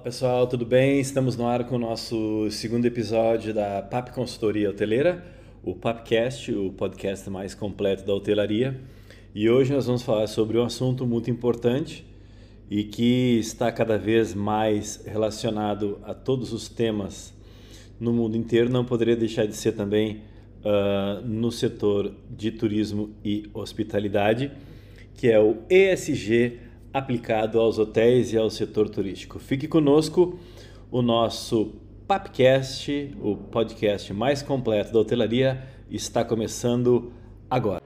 Pessoal, tudo bem? Estamos no ar com o nosso segundo episódio da PAP Consultoria Hoteleira, o PAPcast, o podcast mais completo da hotelaria. E hoje nós vamos falar sobre um assunto muito importante e que está cada vez mais relacionado a todos os temas no mundo inteiro. Não poderia deixar de ser também no setor de turismo e hospitalidade, que é o ESG aplicado aos hotéis e ao setor turístico. Fique conosco, o nosso PAPcast, o podcast mais completo da hotelaria, está começando agora.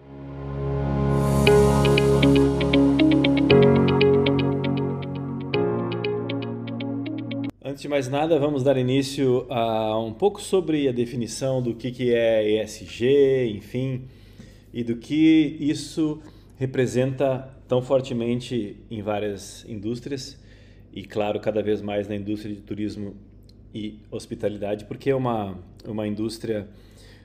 Antes de mais nada, vamos dar início a um pouco sobre a definição do que é ESG, enfim, e do que isso representa tão fortemente em várias indústrias e, claro, cada vez mais na indústria de turismo e hospitalidade, porque é uma indústria,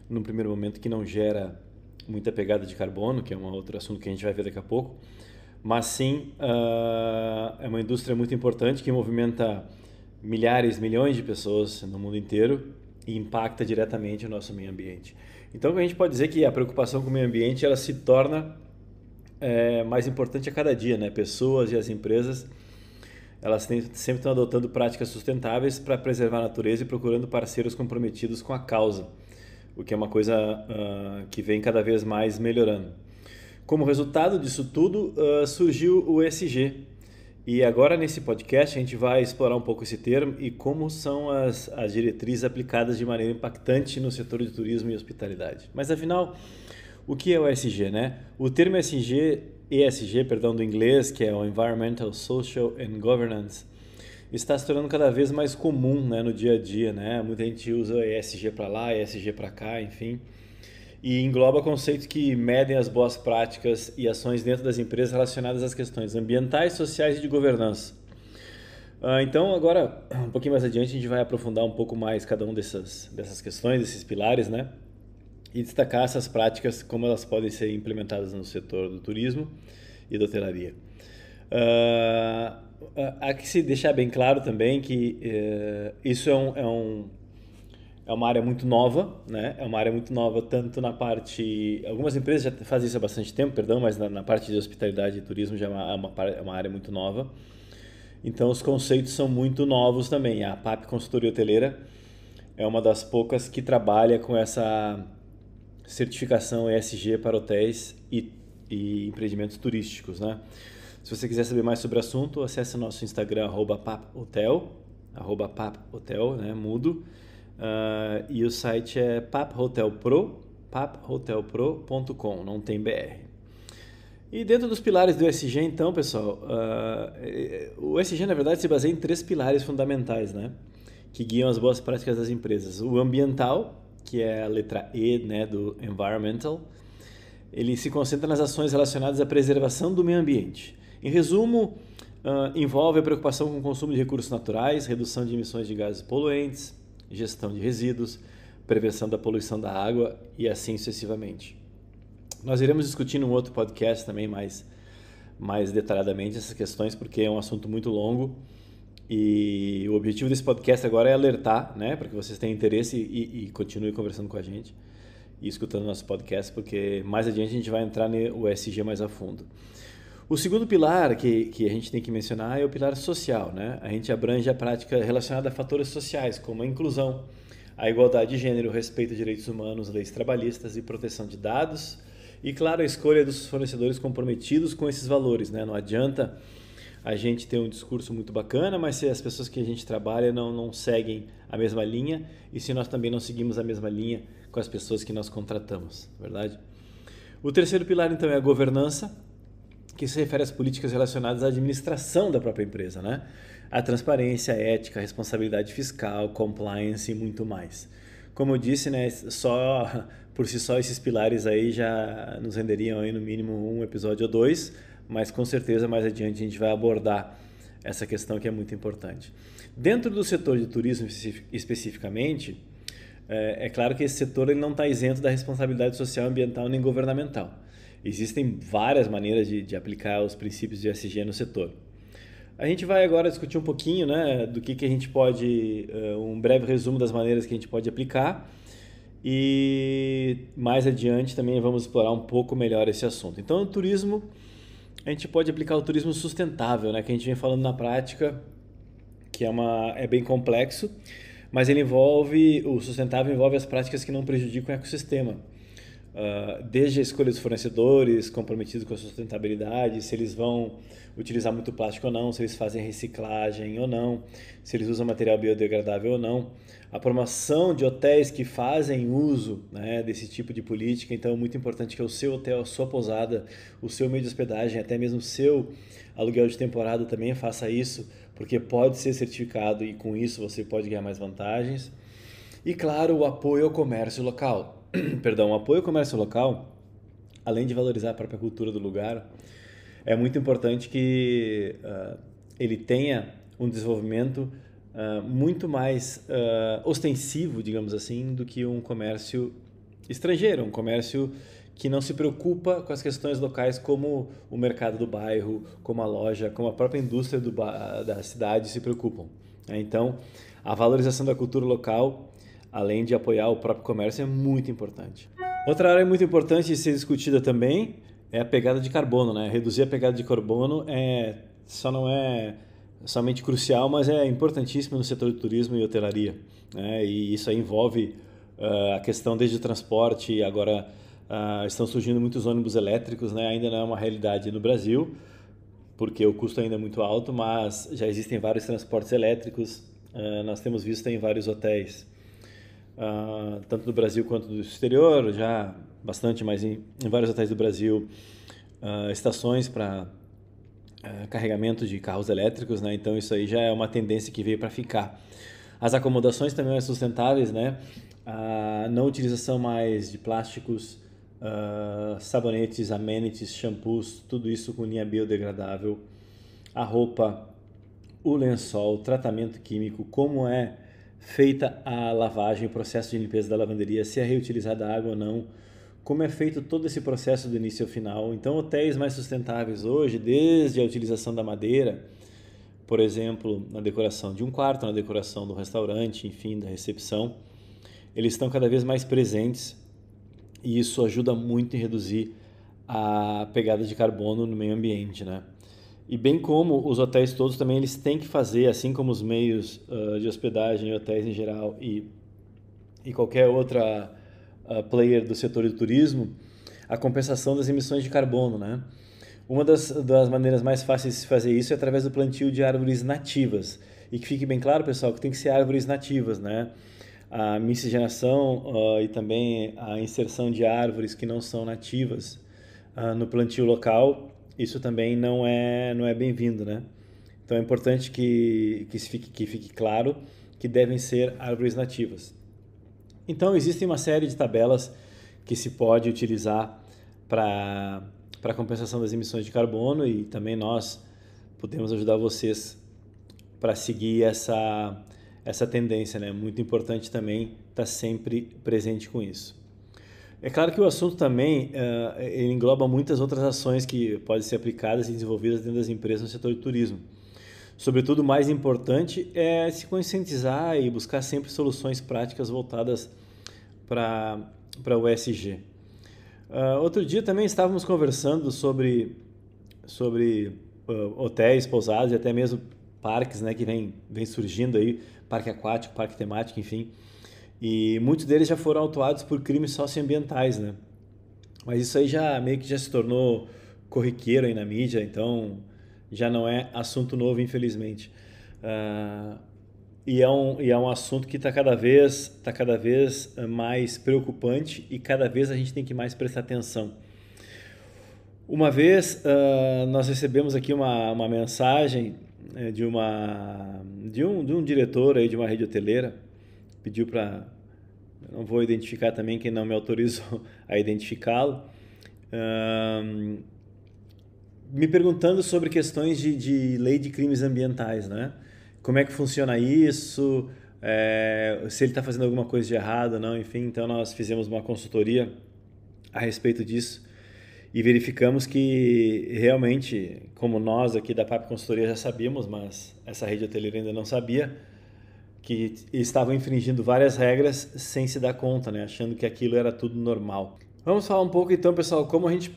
num primeiro momento, que não gera muita pegada de carbono, que é um outro assunto que a gente vai ver daqui a pouco, mas sim é uma indústria muito importante que movimenta milhares, milhões de pessoas no mundo inteiro e impacta diretamente o nosso meio ambiente. Então a gente pode dizer que a preocupação com o meio ambiente ela se torna mais importante a cada dia, né? Pessoas e as empresas elas sempre estão adotando práticas sustentáveis para preservar a natureza e procurando parceiros comprometidos com a causa, o que é uma coisa que vem cada vez mais melhorando. Como resultado disso tudo, surgiu o ESG. E agora nesse podcast a gente vai explorar um pouco esse termo e como são as diretrizes aplicadas de maneira impactante no setor de turismo e hospitalidade. Mas afinal, o que é o ESG, né? O termo ESG, do inglês, que é o Environmental, Social and Governance, está se tornando cada vez mais comum, né, no dia a dia, né? Muita gente usa ESG para lá, ESG para cá, enfim. E engloba conceitos que medem as boas práticas e ações dentro das empresas relacionadas às questões ambientais, sociais e de governança. Então, agora, um pouquinho mais adiante, a gente vai aprofundar um pouco mais cada um dessas questões, desses pilares, né? E destacar essas práticas, como elas podem ser implementadas no setor do turismo e da hotelaria. Há que se deixar bem claro também que isso é uma área muito nova, né? É uma área muito nova tanto na parte... Algumas empresas já fazem isso há bastante tempo, mas na parte de hospitalidade e turismo já é uma área muito nova. Então, os conceitos são muito novos também. A PAP Consultoria Hoteleira é uma das poucas que trabalha com essa certificação ESG para hotéis e empreendimentos turísticos, né? Se você quiser saber mais sobre o assunto, acesse o nosso Instagram, @paphotel, né, mudo. E o site é paphotelpro.com, não tem BR. E dentro dos pilares do ESG, então, pessoal, o ESG, na verdade, se baseia em 3 pilares fundamentais, né, que guiam as boas práticas das empresas. O ambiental, que é a letra E, né, do environmental, ele se concentra nas ações relacionadas à preservação do meio ambiente. Em resumo, envolve a preocupação com o consumo de recursos naturais, redução de emissões de gases poluentes, gestão de resíduos, prevenção da poluição da água e assim sucessivamente. Nós iremos discutir num outro podcast também mais detalhadamente essas questões, porque é um assunto muito longo e o objetivo desse podcast agora é alertar, né, para que vocês tenham interesse e continuem conversando com a gente e escutando nosso podcast, porque mais adiante a gente vai entrar no ESG mais a fundo. O segundo pilar que a gente tem que mencionar é o pilar social, né? A gente abrange a prática relacionada a fatores sociais, como a inclusão, a igualdade de gênero, o respeito a direitos humanos, leis trabalhistas e proteção de dados. E, claro, a escolha dos fornecedores comprometidos com esses valores, né? Não adianta a gente ter um discurso muito bacana, mas se as pessoas que a gente trabalha não seguem a mesma linha e se nós também não seguimos a mesma linha com as pessoas que nós contratamos, verdade? O terceiro pilar, então, é a governança, que se refere às políticas relacionadas à administração da própria empresa, né? A transparência, a ética, a responsabilidade fiscal, compliance e muito mais. Como eu disse, né, por si só esses pilares aí já nos renderiam aí no mínimo um episódio ou 2, mas com certeza mais adiante a gente vai abordar essa questão que é muito importante. Dentro do setor de turismo especificamente, é claro que esse setor ele não está isento da responsabilidade social, ambiental nem governamental. Existem várias maneiras de aplicar os princípios de ESG no setor. A gente vai agora discutir um pouquinho, né, do que a gente pode, um breve resumo das maneiras que a gente pode aplicar e mais adiante também vamos explorar um pouco melhor esse assunto. Então, o turismo, a gente pode aplicar o turismo sustentável, né, que a gente vem falando na prática, que é bem complexo, mas o sustentável envolve as práticas que não prejudicam o ecossistema. Desde a escolha dos fornecedores comprometidos com a sustentabilidade, se eles vão utilizar muito plástico ou não, se eles fazem reciclagem ou não, se eles usam material biodegradável ou não, a promoção de hotéis que fazem uso, né, desse tipo de política. Então é muito importante que o seu hotel, a sua pousada, o seu meio de hospedagem, até mesmo o seu aluguel de temporada também faça isso, porque pode ser certificado e com isso você pode ganhar mais vantagens. E claro, o apoio ao comércio local. Perdão, o apoio ao comércio local, além de valorizar a própria cultura do lugar, é muito importante que ele tenha um desenvolvimento muito mais ostensivo, digamos assim, do que um comércio estrangeiro, um comércio que não se preocupa com as questões locais como o mercado do bairro, como a loja, como a própria indústria da cidade se preocupam. Então, a valorização da cultura local, além de apoiar o próprio comércio, é muito importante. Outra área muito importante de ser discutida também é a pegada de carbono, né? Reduzir a pegada de carbono só não é somente crucial, mas é importantíssimo no setor do turismo e hotelaria, né? E isso aí envolve a questão desde o transporte. Agora estão surgindo muitos ônibus elétricos, né? Ainda não é uma realidade no Brasil, porque o custo ainda é muito alto, mas já existem vários transportes elétricos. Nós temos visto em vários hotéis, tanto do Brasil quanto do exterior, já bastante, mas em vários hotéis do Brasil, estações para carregamento de carros elétricos, né? Então isso aí já é uma tendência que veio para ficar. As acomodações também são sustentáveis, né? A não utilização mais de plásticos, sabonetes, amenities, shampoos, tudo isso com linha biodegradável. A roupa, o lençol, o tratamento químico, como é feita a lavagem, o processo de limpeza da lavanderia, se é reutilizada a água ou não, como é feito todo esse processo do início ao final. Então, hotéis mais sustentáveis hoje, desde a utilização da madeira, por exemplo, na decoração de um quarto, na decoração do restaurante, enfim, da recepção, eles estão cada vez mais presentes e isso ajuda muito em reduzir a pegada de carbono no meio ambiente, né? E bem como os hotéis todos também eles têm que fazer, assim como os meios de hospedagem, hotéis em geral e qualquer outra player do setor do turismo, a compensação das emissões de carbono, né? Uma das maneiras mais fáceis de se fazer isso é através do plantio de árvores nativas. E que fique bem claro, pessoal, que tem que ser árvores nativas, né? A miscigenação e também a inserção de árvores que não são nativas no plantio local, isso também não é bem-vindo, né? Então é importante que fique claro que devem ser árvores nativas. Então existem uma série de tabelas que se pode utilizar para a compensação das emissões de carbono e também nós podemos ajudar vocês para seguir essa tendência, né? Muito importante também estar sempre presente com isso. É claro que o assunto também ele engloba muitas outras ações que podem ser aplicadas e desenvolvidas dentro das empresas no setor de turismo. Sobretudo, o mais importante é se conscientizar e buscar sempre soluções práticas voltadas para o ESG. Outro dia também estávamos conversando sobre hotéis, pousadas e até mesmo parques, né, que vem surgindo aí, parque aquático, parque temático, enfim. E muitos deles já foram autuados por crimes socioambientais, né? Mas isso aí já meio que já se tornou corriqueiro aí na mídia, então já não é assunto novo, infelizmente. E é um assunto que está cada vez mais preocupante e cada vez a gente tem que mais prestar atenção. Uma vez nós recebemos aqui uma mensagem de um diretor aí de uma rede hoteleira, pediu para, não vou identificar também quem não me autorizou a identificá-lo, me perguntando sobre questões de lei de crimes ambientais, né? Como é que funciona isso, se ele está fazendo alguma coisa de errado ou não, enfim. Então nós fizemos uma consultoria a respeito disso e verificamos que realmente, como nós aqui da PAP Consultoria já sabíamos, mas essa rede hoteleira ainda não sabia, que estavam infringindo várias regras sem se dar conta, né? Achando que aquilo era tudo normal. Vamos falar um pouco então, pessoal, como a gente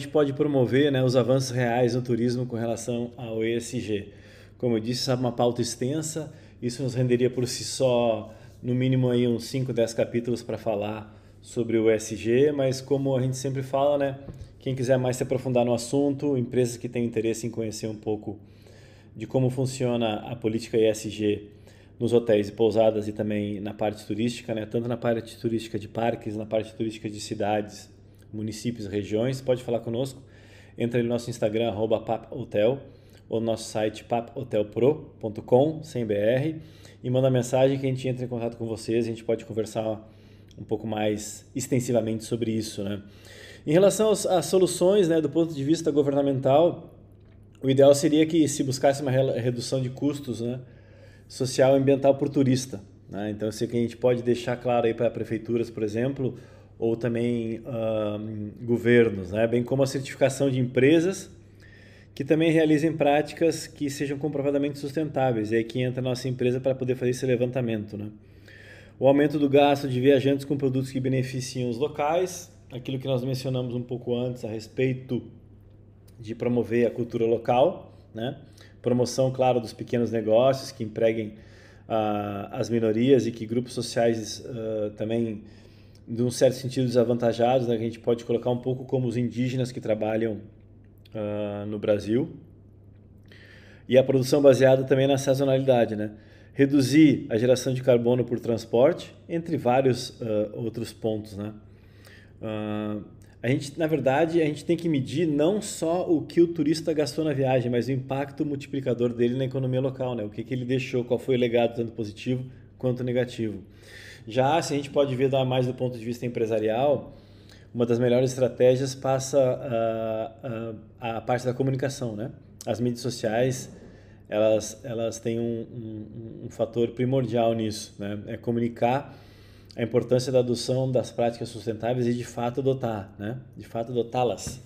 pode promover, né, os avanços reais no turismo com relação ao ESG. Como eu disse, é uma pauta extensa, isso nos renderia por si só, no mínimo aí uns 5, 10 capítulos para falar sobre o ESG, mas como a gente sempre fala, né, quem quiser mais se aprofundar no assunto, empresas que têm interesse em conhecer um pouco de como funciona a política ESG nos hotéis e pousadas e também na parte turística, né? Tanto na parte turística de parques, na parte turística de cidades, municípios, regiões, pode falar conosco. Entra no nosso Instagram, @paphotel, ou no nosso site paphotelpro.com, sem BR, e manda mensagem que a gente entra em contato com vocês, a gente pode conversar um pouco mais extensivamente sobre isso, né? Em relação às soluções, né, do ponto de vista governamental, o ideal seria que se buscasse uma redução de custos, né, social e ambiental por turista, né? Então, isso que a gente pode deixar claro aí para prefeituras, por exemplo, ou também governos, né? Bem como a certificação de empresas que também realizem práticas que sejam comprovadamente sustentáveis. E aí que entra a nossa empresa para poder fazer esse levantamento, né? O aumento do gasto de viajantes com produtos que beneficiem os locais, aquilo que nós mencionamos um pouco antes a respeito de promover a cultura local, né? Promoção, claro, dos pequenos negócios que empreguem as minorias e que grupos sociais também, de um certo sentido, desavantajados, né? Que a gente pode colocar um pouco como os indígenas que trabalham no Brasil. E a produção baseada também na sazonalidade, né? Reduzir a geração de carbono por transporte, entre vários outros pontos, né? Na verdade, a gente tem que medir não só o que o turista gastou na viagem, mas o impacto multiplicador dele na economia local, né? O que ele deixou, qual foi o legado, tanto positivo quanto negativo. Já se a gente pode ver mais do ponto de vista empresarial, uma das melhores estratégias passa a parte da comunicação, né? As mídias sociais, elas têm um fator primordial nisso, né? É comunicar a importância da adoção das práticas sustentáveis e de fato adotar, né? De fato adotá-las,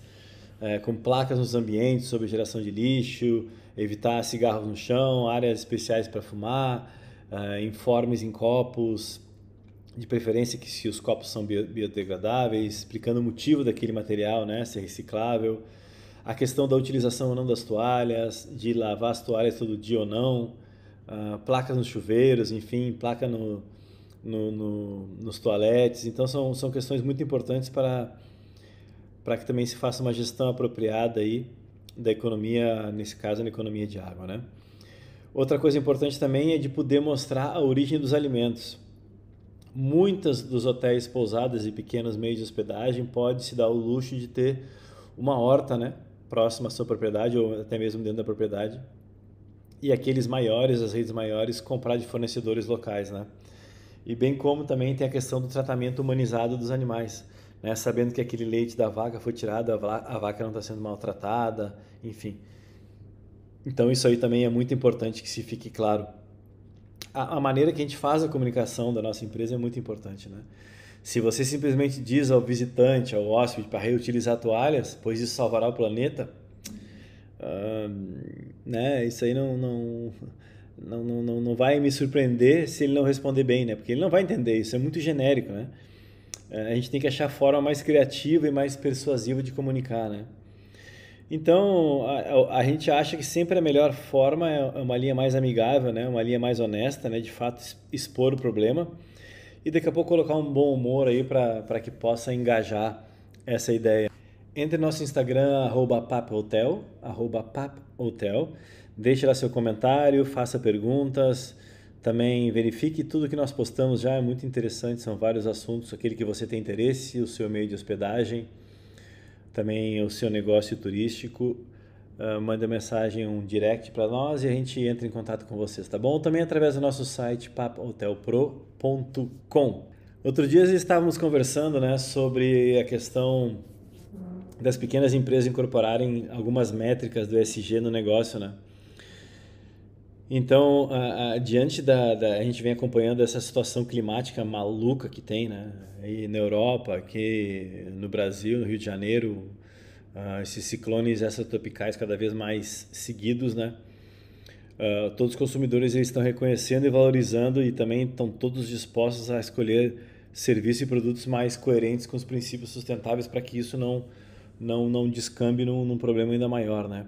com placas nos ambientes sobre geração de lixo, evitar cigarros no chão, áreas especiais para fumar, informes em copos, de preferência que se os copos são biodegradáveis, explicando o motivo daquele material, né? Ser reciclável, a questão da utilização ou não das toalhas, de lavar as toalhas todo dia ou não, placas nos chuveiros, enfim, placa nos toaletes. Então são questões muito importantes para que também se faça uma gestão apropriada aí da economia, nesse caso na economia de água, né? Outra coisa importante também é de poder mostrar a origem dos alimentos. Muitos dos hotéis, pousadas e pequenos meios de hospedagem pode se dar o luxo de ter uma horta, né, próxima à sua propriedade ou até mesmo dentro da propriedade, e aqueles maiores, as redes maiores, comprar de fornecedores locais, né? E bem como também tem a questão do tratamento humanizado dos animais, né? Sabendo que aquele leite da vaca foi tirado, a vaca não está sendo maltratada, enfim. Então isso aí também é muito importante que se fique claro. A maneira que a gente faz a comunicação da nossa empresa é muito importante, né? Se você simplesmente diz ao visitante, ao hóspede, para reutilizar toalhas, pois isso salvará o planeta, né? Isso aí não vai me surpreender se ele não responder bem, né? Porque ele não vai entender, isso é muito genérico, né? A gente tem que achar a forma mais criativa e mais persuasiva de comunicar, né? Então, a gente acha que sempre a melhor forma é uma linha mais amigável, né? Uma linha mais honesta, né? De fato, expor o problema e daqui a pouco colocar um bom humor aí para que possa engajar essa ideia. Entre no nosso Instagram, @paphotel, @paphotel. Deixe lá seu comentário, faça perguntas. Também verifique tudo que nós postamos já, é muito interessante, são vários assuntos, aquele que você tem interesse, o seu meio de hospedagem, também o seu negócio turístico. Manda mensagem, um direct para nós e a gente entra em contato com vocês, tá bom? Também através do nosso site paphotelpro.com. Outro dia estávamos conversando, né, sobre a questão das pequenas empresas incorporarem algumas métricas do ESG no negócio, né? Então, diante a gente vem acompanhando essa situação climática maluca que tem, né? Aí na Europa, aqui no Brasil, no Rio de Janeiro, esses ciclones extratropicais cada vez mais seguidos, né? Todos os consumidores eles estão reconhecendo e valorizando e também estão todos dispostos a escolher serviços e produtos mais coerentes com os princípios sustentáveis para que isso não descambe num problema ainda maior, né?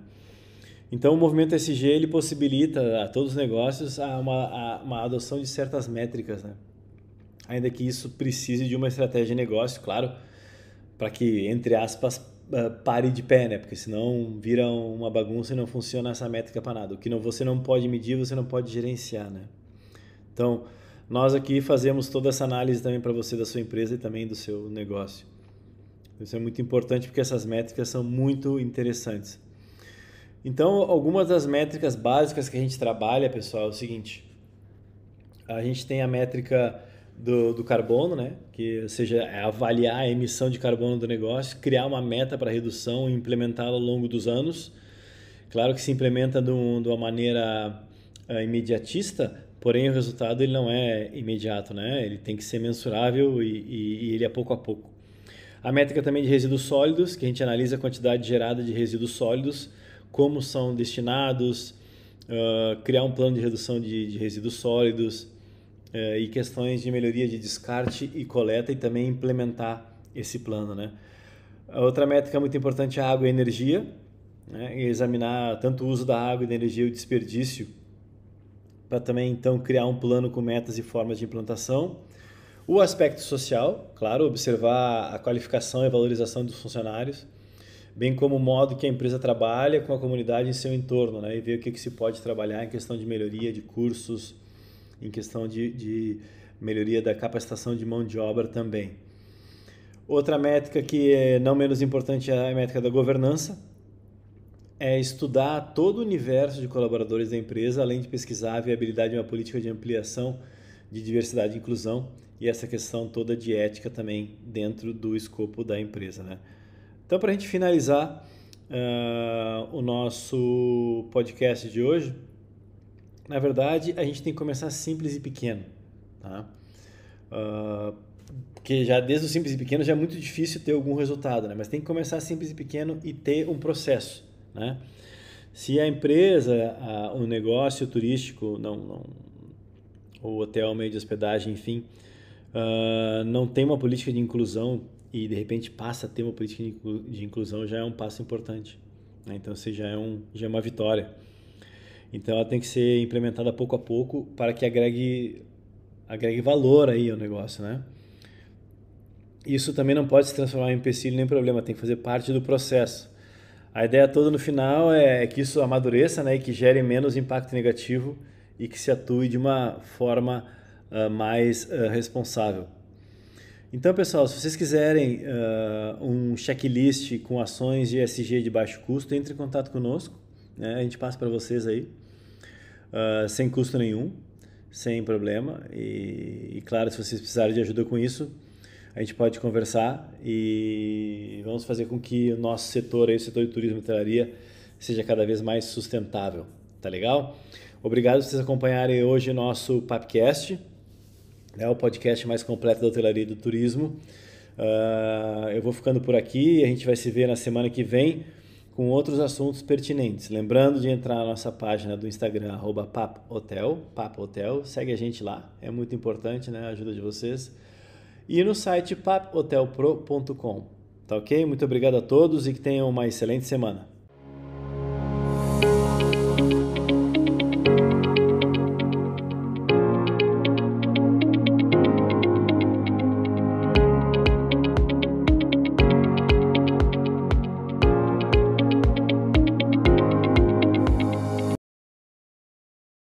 Então, o movimento ESG ele possibilita a todos os negócios uma adoção de certas métricas, né? Ainda que isso precise de uma estratégia de negócio, claro, para que, entre aspas, pare de pé, né? Porque senão vira uma bagunça e não funciona essa métrica para nada. O que você não pode medir, você não pode gerenciar, né? Então, nós aqui fazemos toda essa análise também para você da sua empresa e também do seu negócio. Isso é muito importante porque essas métricas são muito interessantes. Então, algumas das métricas básicas que a gente trabalha, pessoal, é o seguinte. A gente tem a métrica do carbono, né? Que, ou seja, é avaliar a emissão de carbono do negócio, criar uma meta para redução e implementá-la ao longo dos anos. Claro que se implementa de uma maneira imediatista, porém o resultado ele não é imediato, né? Ele tem que ser mensurável e ele é pouco a pouco. A métrica também de resíduos sólidos, que a gente analisa a quantidade gerada de resíduos sólidos, como são destinados, criar um plano de redução de resíduos sólidos e questões de melhoria de descarte e coleta e também implementar esse plano, né? A outra métrica muito importante é a água e energia, né? E examinar tanto o uso da água e da energia e o desperdício para também então criar um plano com metas e formas de implantação. O aspecto social, claro, observar a qualificação e valorização dos funcionários, bem como o modo que a empresa trabalha com a comunidade em seu entorno, né? E ver o que se pode trabalhar em questão de melhoria de cursos, em questão de melhoria da capacitação de mão de obra também. Outra métrica que é não menos importante é a métrica da governança, é estudar todo o universo de colaboradores da empresa, além de pesquisar a viabilidade de uma política de ampliação de diversidade e inclusão e essa questão toda de ética também dentro do escopo da empresa, né? Então, para a gente finalizar o nosso podcast de hoje, na verdade, a gente tem que começar simples e pequeno, tá? Porque já desde o simples e pequeno já é muito difícil ter algum resultado, né? Mas tem que começar simples e pequeno e ter um processo, né? Se a empresa, o negócio turístico, o hotel, meio de hospedagem, enfim, não tem uma política de inclusão e de repente passa a ter uma política de inclusão, já é um passo importante, né? Então, já é uma vitória. Então, ela tem que ser implementada pouco a pouco para que agregue valor aí ao negócio, né? Isso também não pode se transformar em empecilho nem problema, tem que fazer parte do processo. A ideia toda no final é que isso amadureça, né, e que gere menos impacto negativo e que se atue de uma forma mais responsável. Então, pessoal, se vocês quiserem um checklist com ações de ESG de baixo custo, entre em contato conosco, né? A gente passa para vocês aí, sem custo nenhum, sem problema. E claro, se vocês precisarem de ajuda com isso, a gente pode conversar e vamos fazer com que o nosso setor aí, o setor de turismo e hotelaria, seja cada vez mais sustentável. Tá legal? Obrigado por vocês acompanharem hoje o nosso Papcast, né, o podcast mais completo da hotelaria e do turismo. Eu vou ficando por aqui e a gente vai se ver na semana que vem com outros assuntos pertinentes. Lembrando de entrar na nossa página do Instagram, @papohotel, segue a gente lá, é muito importante, né, a ajuda de vocês. E no site papohotelpro.com. Tá ok? Muito obrigado a todos e que tenham uma excelente semana.